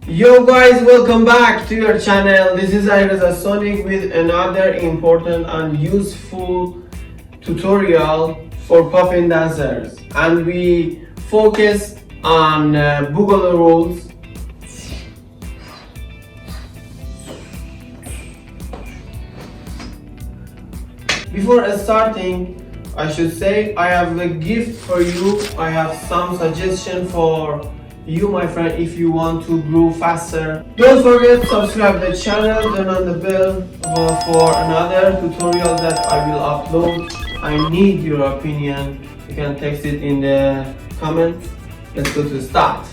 Yo guys, welcome back to your channel. This is Alireza Sonic with another important and useful tutorial for popping dancers, and we focus on boogaloo rules. Before starting, I should say I have a gift for you. I have some suggestion for you, my friend, if you want to grow faster. Don't forget to subscribe the channel, turn on the bell for another tutorial that I will upload. I need your opinion. You can text it in the comments. Let's go to the start.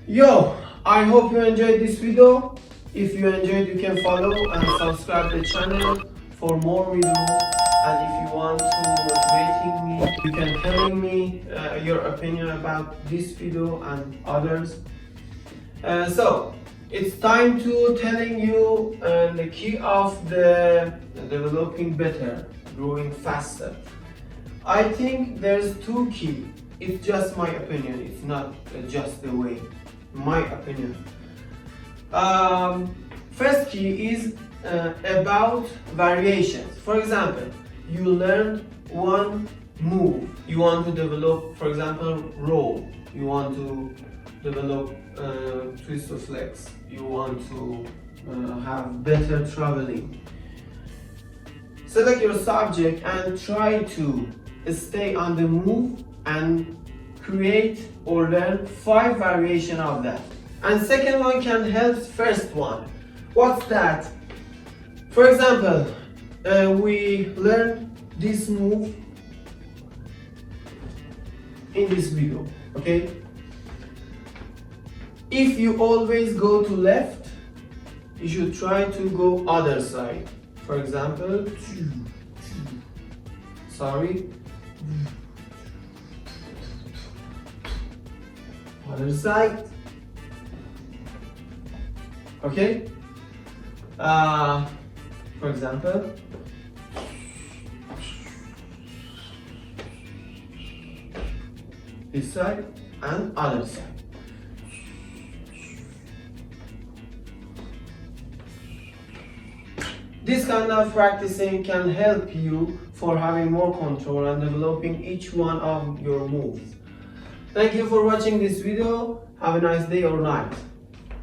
Yo, I hope you enjoyed this video. If you enjoyed, you can follow and subscribe the channel for more videos. And if you want to motivating me, you can tell me your opinion about this video and others. So it's time to telling you the key of the developing better, growing faster. I think there's two keys. It's just my opinion. It's not just the way. My opinion. First key is about variations. For example, you learned one move. You want to develop, for example, roll. You want to develop twist of legs. You want to have better traveling. Select your subject and try to stay on the move and create or learn 5 variations of that. And second one can help first one. What's that? For example, we learn this move in this video, okay? If you always go to left, you should try to go other side. For example, sorry, other side. Okay. For example, this side and other side. This kind of practicing can help you for having more control and developing each one of your moves. Thank you for watching this video. Have a nice day or night.